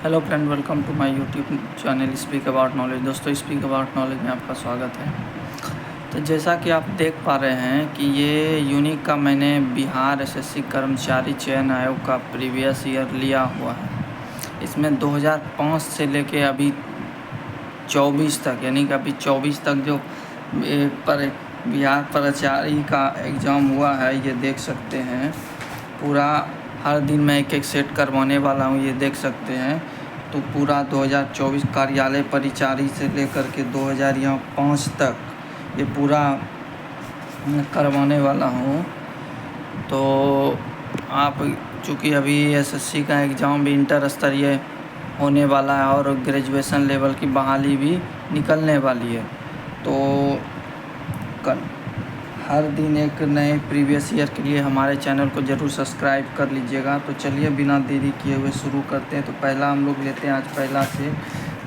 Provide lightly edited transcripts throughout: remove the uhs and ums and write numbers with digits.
Hello friend, welcome to my YouTube channel speak about knowledge. दोस्तों, speak about knowledge में आपका स्वागत है। तो जैसा कि आप देख पा रहे हैं कि ये यूनिक का मैंने बिहार एसएससी कर्मचारी चयन आयोग का प्रीवियस ईयर लिया हुआ है। इसमें 2005 से लेके अभी 24 तक, यानी कि अभी 24 तक जो बिहार प्राचार्य का एग्ज़ाम हुआ है, ये देख सकते हैं। पूरा हर दिन मैं एक सेट करवाने वाला हूँ, ये देख सकते हैं। तो पूरा 2024 कार्यालय परिचारी से लेकर के 2005 तक ये पूरा करवाने वाला हूँ। तो आप चूँकि अभी एसएससी का एग्ज़ाम भी इंटर स्तरीय होने वाला है और ग्रेजुएशन लेवल की बहाली भी निकलने वाली है, तो हर दिन एक नए प्रीवियस ईयर के लिए हमारे चैनल को ज़रूर सब्सक्राइब कर लीजिएगा। तो चलिए बिना देरी किए हुए शुरू करते हैं। तो पहला हम लोग लेते हैं आज पहला से,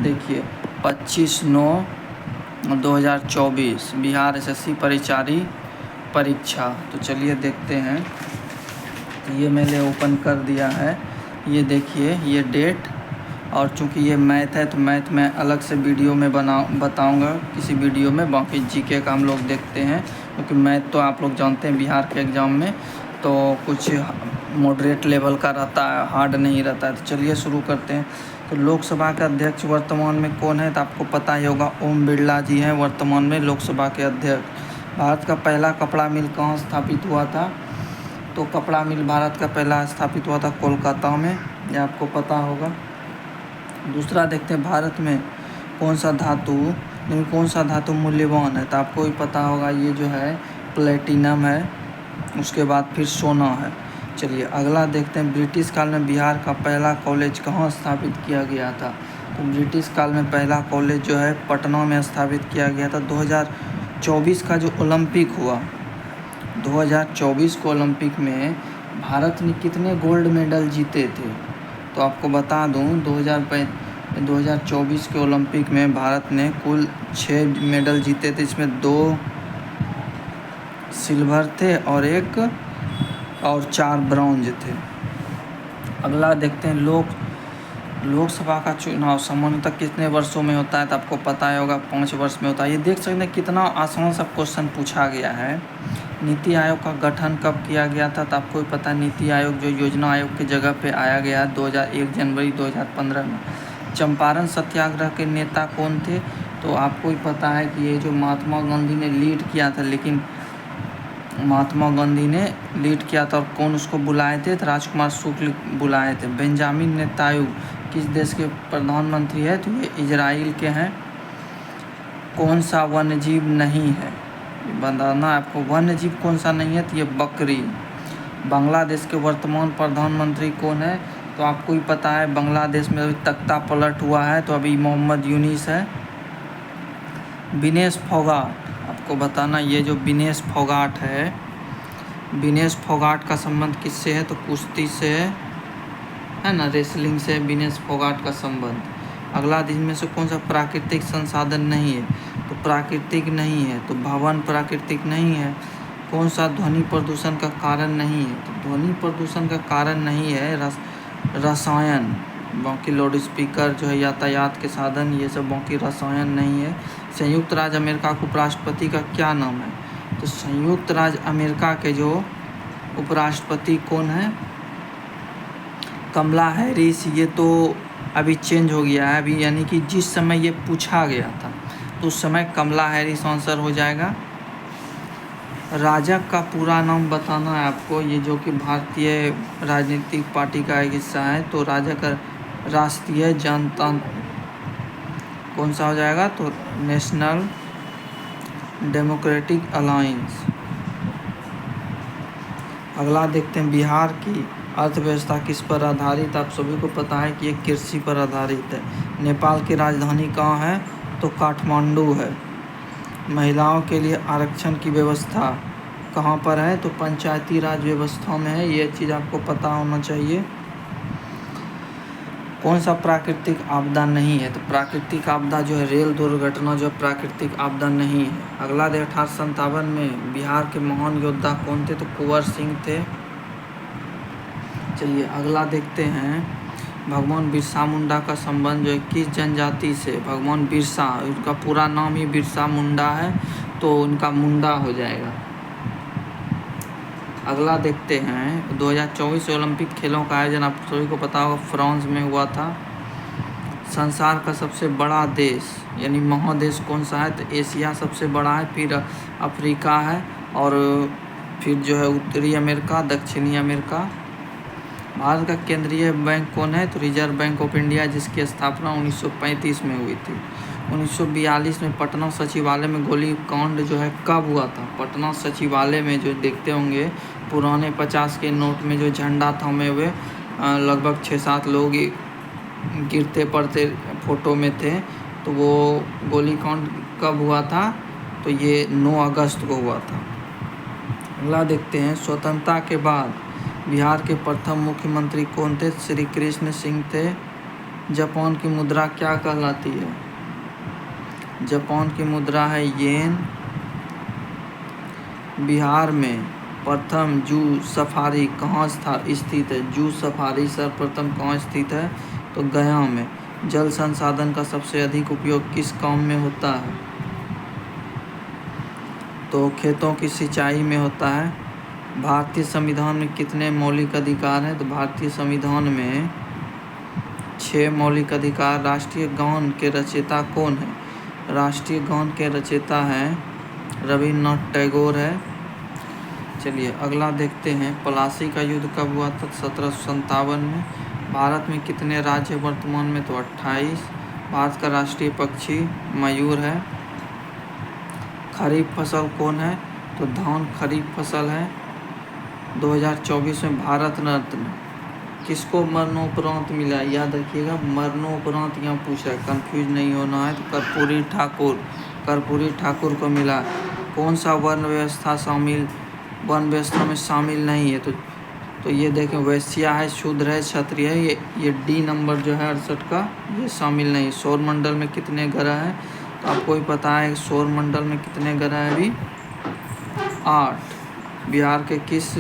देखिए 25/9/2024 बिहार एसएससी परिचारी परीक्षा। तो चलिए देखते हैं। तो ये मैंने ओपन कर दिया है, ये देखिए ये डेट। और चूँकि ये मैथ है तो मैथ में अलग से वीडियो में बताऊंगा किसी वीडियो में। बाकी जीके का हम लोग देखते हैं, क्योंकि मैथ तो आप लोग जानते हैं बिहार के एग्ज़ाम में तो कुछ मॉडरेट लेवल का रहता है, हार्ड नहीं रहता है। तो चलिए शुरू करते हैं। तो लोकसभा के अध्यक्ष वर्तमान में कौन है? तो आपको पता ही होगा, ओम बिरला जी हैं वर्तमान में लोकसभा के अध्यक्ष। भारत का पहला कपड़ा मिल कहाँ स्थापित हुआ था? तो कपड़ा मिल भारत का पहला स्थापित हुआ था कोलकाता में, ये आपको पता होगा। दूसरा देखते हैं, भारत में कौन सा धातु मूल्यवान है? तो आपको भी पता होगा, ये जो है प्लेटिनम है, उसके बाद फिर सोना है। चलिए अगला देखते हैं, ब्रिटिश काल में बिहार का पहला कॉलेज कहाँ स्थापित किया गया था? तो ब्रिटिश काल में पहला कॉलेज जो है पटना में स्थापित किया गया था। 2024 का जो ओलंपिक हुआ, 2024 को ओलंपिक में भारत ने कितने गोल्ड मेडल जीते थे? तो आपको बता दूं, 2024 के ओलंपिक में भारत ने कुल 6 मेडल जीते थे। इसमें 2 सिल्वर थे और 4 ब्रॉन्ज थे। अगला देखते हैं, लोकसभा का चुनाव सामान्यतः कितने वर्षों में होता है? तो आपको पता ही होगा 5 वर्ष में होता है। ये देख सकते हैं कितना आसान सा क्वेश्चन पूछा गया है। नीति आयोग का गठन कब किया गया था? तो आपको भी पता है, नीति आयोग जो योजना आयोग की जगह पे आया गया 1 जनवरी 2015 में। चंपारण सत्याग्रह के नेता कौन थे? तो आपको भी पता है कि ये जो महात्मा गांधी ने लीड किया था, लेकिन महात्मा गांधी ने लीड किया था और कौन उसको बुलाए थे? तो राजकुमार शुक्ल बुलाए थे। बेंजामिन नेतान्याहू किस देश के प्रधानमंत्री है? तो ये इजराइल के हैं। कौन सा वन्यजीव नहीं है? बताना आपको, वन्यजीव कौन सा नहीं है? तो ये बकरी। बांग्लादेश के वर्तमान प्रधानमंत्री कौन है? तो आपको ही पता है, बांग्लादेश में अभी तख्ता पलट हुआ है, तो अभी मोहम्मद यूनिस है। विनेश फोगाट, आपको बताना, ये जो विनेश फोगाट है, विनेश फोगाट का संबंध किससे है? तो कुश्ती से है ना, रेसलिंग से विनेश फोगाट का संबंध। अगला दिन में से कौन सा प्राकृतिक संसाधन नहीं है? तो प्राकृतिक नहीं है, तो भवन प्राकृतिक नहीं है। कौन सा ध्वनि प्रदूषण का कारण नहीं है? तो ध्वनि प्रदूषण का कारण नहीं है रसायन। बाकी लाउड स्पीकर जो है, यातायात के साधन, ये सब बाकी रसायन नहीं है। संयुक्त राज्य अमेरिका के उपराष्ट्रपति का क्या नाम है? तो संयुक्त राज्य अमेरिका के जो उपराष्ट्रपति कौन है? कमला हैरिस। ये तो अभी चेंज हो गया है अभी, यानी कि जिस समय ये पूछा गया था तो उस समय कमला हैरिस आंसर हो जाएगा। राजग का पूरा नाम बताना है आपको, ये जो कि भारतीय राजनीतिक पार्टी का एक हिस्सा है। तो राजग का राष्ट्रीय जनता कौन सा हो जाएगा? तो नेशनल डेमोक्रेटिक अलायंस। अगला देखते हैं, बिहार की अर्थव्यवस्था किस पर आधारित? आप सभी को पता है कि ये कृषि पर आधारित है। नेपाल की राजधानी कहाँ है? तो काठमांडू है। महिलाओं के लिए आरक्षण की व्यवस्था कहाँ पर है? तो पंचायती राज व्यवस्था में है। ये चीज़ आपको पता होना चाहिए। कौन सा प्राकृतिक आपदा नहीं है? तो प्राकृतिक आपदा जो है रेल दुर्घटना जो प्राकृतिक आपदा नहीं है। अगला 1857 में बिहार के महान योद्धा कौन थे? तो कुंवर सिंह थे। चलिए अगला देखते हैं, भगवान बिरसा मुंडा का संबंध जो है किस जनजाति से? भगवान बिरसा, उनका पूरा नाम ही बिरसा मुंडा है, तो उनका मुंडा हो जाएगा। अगला देखते हैं 2024 ओलंपिक खेलों का आयोजन आप सभी को पता होगा फ्रांस में हुआ था। संसार का सबसे बड़ा देश यानी महादेश कौन सा है? तो एशिया सबसे बड़ा है, फिर अफ्रीका है, और फिर जो है उत्तरी अमेरिका, दक्षिणी अमेरिका। भारत का केंद्रीय बैंक कौन है? तो रिजर्व बैंक ऑफ इंडिया, जिसकी स्थापना 1935 में हुई थी। 1942 में पटना सचिवालय में गोलीकांड जो है कब हुआ था? पटना सचिवालय में जो देखते होंगे पुराने 50 के नोट में जो झंडा थामे हुए लगभग 6-7 लोग गिरते पड़ते फोटो में थे, तो वो गोलीकांड कब हुआ था? तो ये 9 अगस्त को हुआ था। अगला देखते हैं, स्वतंत्रता के बाद बिहार के प्रथम मुख्यमंत्री कौन थे? श्री कृष्ण सिंह थे। जापान की मुद्रा क्या कहलाती है? जापान की मुद्रा है येन। बिहार में प्रथम जू सफारी कहाँ स्थित है? जू सफारी सर्वप्रथम कहाँ स्थित है? तो गया में। जल संसाधन का सबसे अधिक उपयोग किस काम में होता है? तो खेतों की सिंचाई में होता है। भारतीय संविधान में कितने मौलिक अधिकार हैं? तो भारतीय संविधान में 6 मौलिक अधिकार। राष्ट्रीय गान के रचयिता कौन है? राष्ट्रीय गान के रचयिता हैं रविन्द्रनाथ टैगोर है। चलिए अगला देखते हैं, प्लासी का युद्ध कब हुआ था? 1757 में। भारत में कितने राज्य वर्तमान में? तो 28। भारत का राष्ट्रीय पक्षी मयूर है। खरीफ फसल कौन है? तो धान खरीफ फसल है। 2024 में भारत रत्न किसको मरणोपरांत मिला? याद रखिएगा, मरणोपरांत यहाँ पूछा है, कंफ्यूज नहीं होना है। तो कर्पूरी ठाकुर को मिला। कौन सा वन व्यवस्था में शामिल नहीं है? तो ये देखें, वैश्या है, शूद्र है, क्षत्रिय है। ये डी नंबर जो है 68 का, ये शामिल नहीं। सौर मंडल में कितने ग्रह हैं? तो आपको ही पता है सौर मंडल में कितने ग्रह हैं अभी? 8। बिहार के किस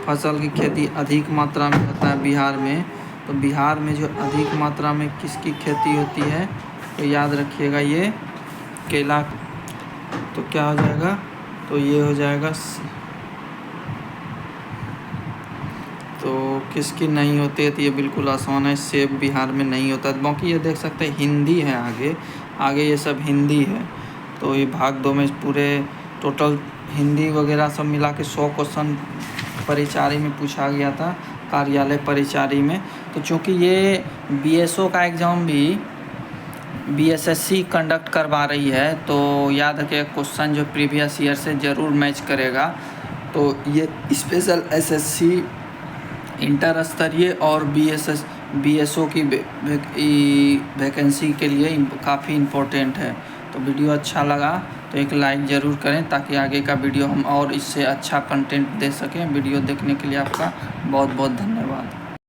फसल की खेती अधिक मात्रा में होता है बिहार में? तो बिहार में जो अधिक मात्रा में किसकी खेती होती है? तो याद रखिएगा ये केला। तो क्या हो जाएगा? तो ये हो जाएगा, तो किसकी नहीं होती है? तो ये बिल्कुल आसान है, सेब बिहार में नहीं होता है। बाकी ये देख सकते हैं हिंदी है, आगे ये सब हिंदी है। तो ये भाग 2 में पूरे टोटल हिंदी वगैरह सब मिला के 100 क्वेश्चन परिचारी में पूछा गया था, कार्यालय परिचारी में। तो चूँकि ये बीएसओ का एग्ज़ाम भी बीएसएससी कंडक्ट करवा रही है, तो याद रखिए क्वेश्चन जो प्रीवियस ईयर से ज़रूर मैच करेगा। तो ये स्पेशल एसएससी इंटर स्तरीय और बीएसओ की वैकेंसी के लिए काफ़ी इम्पोर्टेंट है। तो वीडियो अच्छा लगा तो एक लाइक ज़रूर करें, ताकि आगे का वीडियो हम और इससे अच्छा कंटेंट दे सकें। वीडियो देखने के लिए आपका बहुत बहुत धन्यवाद।